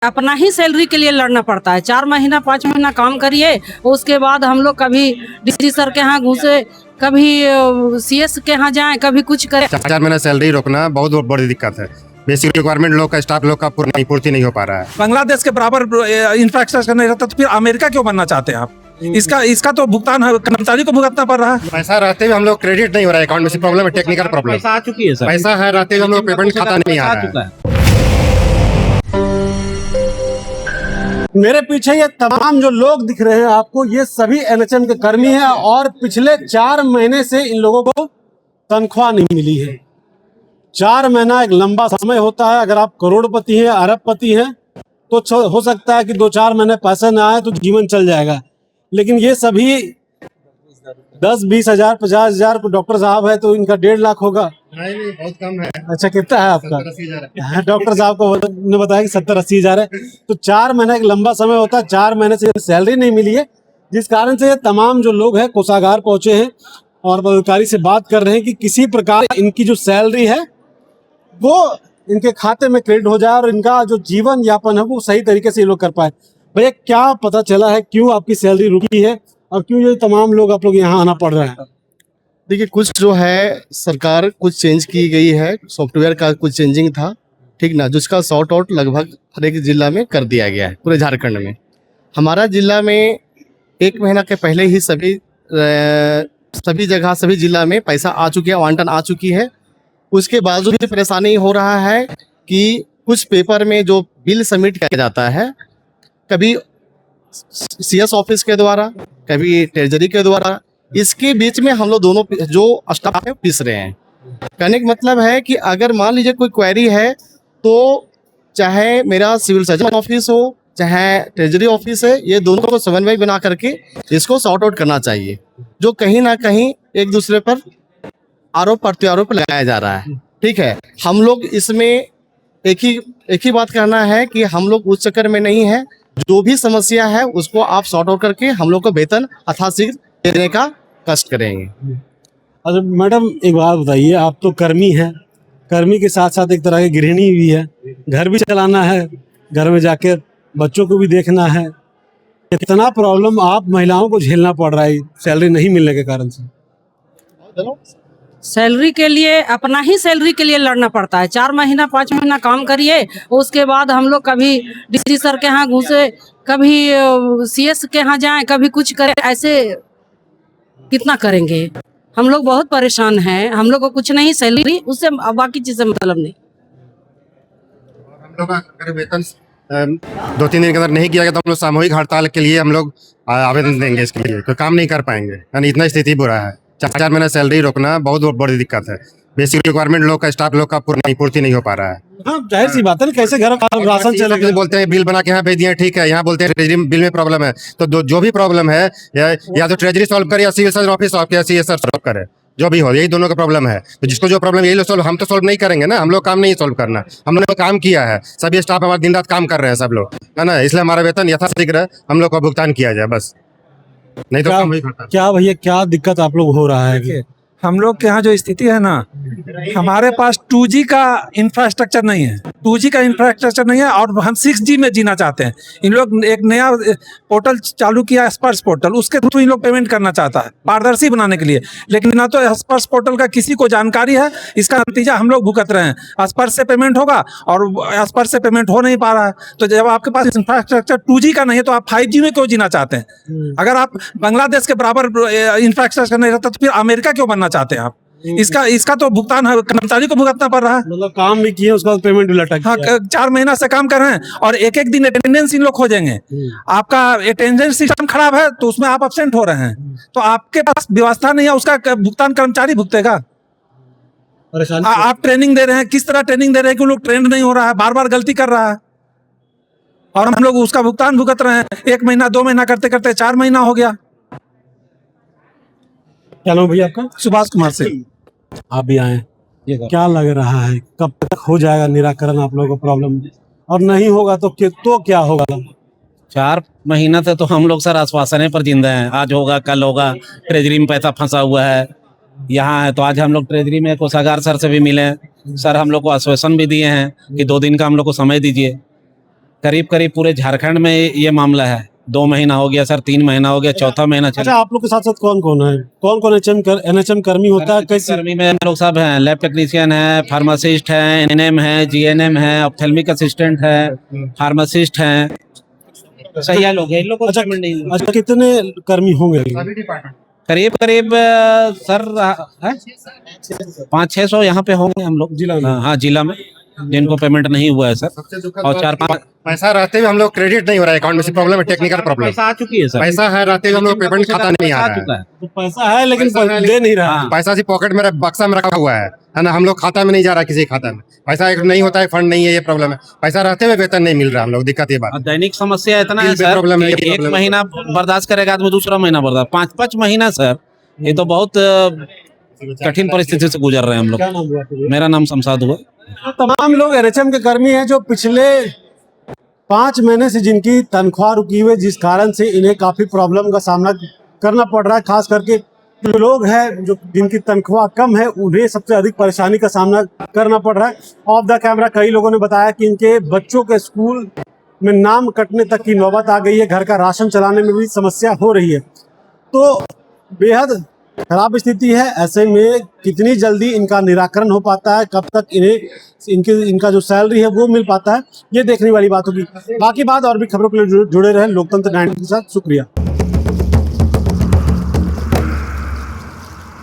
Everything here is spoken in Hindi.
अपना ही सैलरी के लिए लड़ना पड़ता है। 4 महीना 5 महीना काम करिए, उसके बाद हम लोग कभी डीसी सर के यहाँ घुसे, कभी सीएस के यहाँ जाएं, कभी कुछ करें। 4 महीना सैलरी रोकना बहुत बड़ी दिक्कत है। बेसिक रिक्वायरमेंट लोग का, स्टाफ लोग का पूर्ति नहीं हो पा रहा है। बांग्लादेश के बराबर इंफ्रास्ट्रक्चर नहीं रहता तो फिर अमेरिका क्यों बनना चाहते हैं आप? इसका तो भुगतान कर्मचारी को भुगतना पड़ रहा है। पैसा रहते हुए हम लोग क्रेडिट नहीं हो रहा है, अकाउंट में से प्रॉब्लम है, टेक्निकल प्रॉब्लम। पैसा आ चुकी है सर, पैसा है रहते हुए हम लोग पेमेंट खाता नहीं आ रहा है। मेरे पीछे ये तमाम जो लोग दिख रहे हैं आपको, ये सभी एनएचएम के कर्मी हैं और पिछले 4 महीने से इन लोगों को तनख्वाह नहीं मिली है। 4 महीना एक लंबा समय होता है। अगर आप करोड़पति हैं, अरबपति हैं, तो हो सकता है कि 2-4 महीने पैसा ना आए तो जीवन चल जाएगा। लेकिन ये सभी 10-20 हजार 50 हजार को डॉक्टर साहब है तो इनका 1.5 लाख होगा। नहीं, बहुत कम है। अच्छा, कितना है आपका? 70-80 डॉक्टर साहब को ने बताया कि 70-80 हजार है। तो 4 महीने एक लंबा समय होता है। 4 महीने से सैलरी नहीं मिली है, जिस कारण से ये तमाम जो लोग हैं कोषागार पहुंचे हैं और पदाधिकारी से बात कर रहे हैं कि किसी प्रकार इनकी जो सैलरी है वो इनके खाते में क्रेडिट हो जाए और इनका जो जीवन यापन है वो सही तरीके से ये लोग कर पाए। भैया, क्या पता चला है क्यों आपकी सैलरी रुकी है और क्यों ये तमाम लोग आप लोग यहाँ आना पड़ रहा है? देखिए, कुछ जो है सरकार कुछ चेंज की गई है, सॉफ्टवेयर का कुछ चेंजिंग था, ठीक ना, जिसका सॉर्ट आउट लगभग हर एक जिला में कर दिया गया है पूरे झारखंड में। हमारा जिला में 1 महीना के पहले ही सभी जगह सभी जिला में पैसा आ चुकी है, आवंटन आ चुकी है। उसके बावजूद भी परेशानी हो रहा है कि कुछ पेपर में जो बिल सबमिट किया जाता है, कभी सीएस ऑफिस के द्वारा, कभी ट्रेजरी के द्वारा, इसके बीच में हम लोग दोनों जो स्टाफ है पिस रहे हैं। कहने का मतलब है कि अगर मान लीजिए कोई क्वेरी है तो चाहे मेरा सिविल सर्जन ऑफिस हो चाहे ट्रेजरी ऑफिस है, ये दोनों को समन्वय बना करके इसको सॉर्ट आउट करना चाहिए, जो कहीं ना कहीं एक दूसरे पर आरोप प्रत्यारोप लगाया जा रहा है। ठीक है, हम लोग इसमें एक ही बात कहना है कि हम लोग उस चक्कर में नहीं है। जो भी समस्या है उसको आप सॉर्ट आउट करके हम लोग को वेतन यथाशीघ्र देने का कष्ट करेंगे। अच्छा मैडम, एक बात बताइए, आप तो कर्मी हैं, कर्मी के साथ साथ एक तरह की गृहिणी भी है, घर भी चलाना है, घर में जाके बच्चों को भी देखना है। इतना प्रॉब्लम आप महिलाओं को झेलना पड़ रहा है सैलरी नहीं मिलने के कारण से? सैलरी के लिए, अपना ही सैलरी के लिए लड़ना पड़ता है। 4 महीना 5 महीना काम करिए, उसके बाद हम लोग कभी डीसी सर के यहाँ घुसे, कभी सीएस के यहाँ जाएं, कभी कुछ करें। ऐसे कितना करेंगे? हम लोग बहुत परेशान हैं। हम लोग को कुछ नहीं, सैलरी, उससे बाकी चीजें मतलब नहीं। हम लोग अगर वेतन 2-3 दिन के अंदर नहीं किया गया तो हम लोग सामूहिक हड़ताल के लिए हम लोग आवेदन देंगे। इसके लिए तो काम नहीं कर पाएंगे, यानी इतना स्थिति बुरा है। 4 महीना सैलरी रोकना बहुत बड़ी दिक्कत है। बेसिक रिक्वायरमेंट लोग का, स्टाफ लोग का पूर्ति नहीं हो पा रहा है। हाँ, जाहिर सी बात है, कैसे घर राशन चलेगा? बोलते हैं बिल बना के यहाँ भेज दिए, ठीक है, यहाँ बोलते हैं ट्रेजरी बिल में प्रॉब्लम है। तो जो भी प्रॉब्लम है या तो ट्रेजरी सॉल्व करे या सिविल सर्जन ऑफिस सॉल्व करे, सॉल्व करे, जो भी हो, यही दोनों का प्रॉब्लम है। तो जिसको जो प्रॉब्लम यही लोग सॉल्व, हम तो सॉल्व नहीं करेंगे ना, हम लोग काम नहीं सॉल्व करना। हम लोग काम किया है, सभी स्टाफ हमारे दिन रात काम कर रहे हैं सब लोग, है ना, इसलिए हमारा वेतन यथाशीघ्र हम लोग का भुगतान किया जाए बस, नहीं तो क्या भैया, क्या दिक्कत आप लोग हो रहा है? हम लोग के यहाँ जो स्थिति है ना, हमारे पास 2G का इंफ्रास्ट्रक्चर नहीं है, 2G का इंफ्रास्ट्रक्चर नहीं है और हम 6G में जीना चाहते हैं। इन लोग एक नया पोर्टल चालू किया, स्पर्श पोर्टल, उसके थ्रू इन लोग पेमेंट करना चाहता है, पारदर्शी बनाने के लिए। लेकिन ना तो स्पर्श पोर्टल का किसी को जानकारी है, इसका नतीजा हम लोग भुगत रहे हैं। स्पर्श से पेमेंट होगा और स्पर्श से पेमेंट हो नहीं पा रहा है। तो जब आपके पास इंफ्रास्ट्रक्चर 2G का नहीं है तो आप 5G में क्यों जीना चाहते हैं? अगर आप बांग्लादेश के बराबर इंफ्रास्ट्रक्चर नहीं रहता तो फिर अमेरिका क्यों बनना चाहते हैं आप? इसका तो भुगतान कर्मचारी को भुगतना पड़ रहा है। मतलब काम भी किए, उसका पेमेंट भी लटक गया। हाँ, 4 महीना से काम कर रहे हैं और एक दिन अटेंडेंस इन लोग खोजेंगे। आपका अटेंडेंस सिस्टम खराब है तो उसमें आप एब्सेंट हो रहे हैं, तो आपके पास व्यवस्था नहीं है, उसका भुगतान कर्मचारी भुगतेगा। आप ट्रेनिंग दे रहे हैं, किस तरह ट्रेनिंग दे रहे हैं कि लोग ट्रेंड नहीं हो रहा है, बार बार गलती कर रहा है और हम लोग उसका भुगतान भुगत रहे हैं। 1 महीना 2 महीना करते करते 4 महीना हो गया। क्या नाम भैया आपका? सुभाष कुमार से। आप भी आए, क्या लग रहा है कब तक हो जाएगा निराकरण आप लोगों का प्रॉब्लम? और नहीं होगा तो क्या होगा? 4 महीना से तो हम लोग सर आश्वासन पर जिंदा हैं, आज होगा कल होगा, ट्रेजरी में पैसा फंसा हुआ है, यहाँ है। तो आज हम लोग ट्रेजरी में कोषागार सर से भी मिले, सर हम लोग को आश्वासन भी दिए हैं कि 2 दिन का हम लोग को समय दीजिए। करीब करीब पूरे झारखंड में ये मामला है। 2 महीना हो गया सर, 3 महीना हो गया, चौथा महीना चल अच्छा, आप लोग के साथ साथ कौन कौन है? कौन कौन एनएचएम कर्मी होता है? कैसे? कर्मी में लोग सब हैं, लैब टेक्नीशियन है, फार्मासिस्ट है, एनएम है, जीएनएम है, ऑप्थेल्मिक असिस्टेंट है, फार्मासिस्ट है, सही है लोग हैं। इन लोग को अच्छा, पेमेंट नहीं हुआ। अच्छा, कितने कर्मी होंगे? करीब करीब सर 500-600 यहाँ पे होंगे हम लोग जिला में? हाँ जिला में, जिनको पेमेंट नहीं हुआ है सर। और 4-5 पैसा रहते हुए हम लोग क्रेडिट नहीं हो रहा है अकाउंट में, से प्रॉब्लम है, टेक्निकल प्रॉब्लम। पैसा आ चुकी है सर, पैसा है रहते हुए हम लोग पेमेंट खाता नहीं आ चुका रहा है। है। तो पैसा है लेकिन दे नहीं रहा। हाँ। पैसा सी पॉकेट में बक्सा में रखा हुआ है ना, हम लोग खाता में नहीं जा रहा किसी खाता में। पैसा एक नहीं होता है, फंड नहीं है, ये प्रॉब्लम है। पैसा रहते हुए वेतन नहीं मिल रहा हम लोग, दिक्कत ये बात। और दैनिक समस्या इतना है बिल पे सर प्रॉब्लम है, कि ये एक प्रॉब्लम है। महीना बर्दाश्त करेगा आदमी, दूसरा महीना बर्दाश्त, 5-5 महीना सर, ये तो बहुत कठिन परिस्थिति से गुजर रहे हैं हम लोग। क्या नाम हुआ आपका? मेरा नाम शमशाद हुआ। तमाम लोग एनएचएम के कर्मी हैं जो पिछले 5 महीने से जिनकी तनख्वाह रुकी हुई है, जिस कारण से इन्हें काफी प्रॉब्लम का सामना करना पड़ रहा है। खास करके जो लोग हैं जो जिनकी तनख्वाह कम है, उन्हें सबसे अधिक परेशानी का सामना करना पड़ रहा है। ऑफ द कैमरा कई लोगों ने बताया कि इनके बच्चों के स्कूल में नाम कटने तक की नौबत आ गई है, घर का राशन चलाने में भी समस्या हो रही है। तो बेहद खराब स्थिति है। ऐसे में कितनी जल्दी इनका निराकरण हो पाता है, कब तक इनका जो सैलरी है वो मिल पाता है, ये देखने वाली बात होगी। बाकी बात और भी खबरों के लिए जुड़े रहे लोकतंत्र 90 के साथ। शुक्रिया।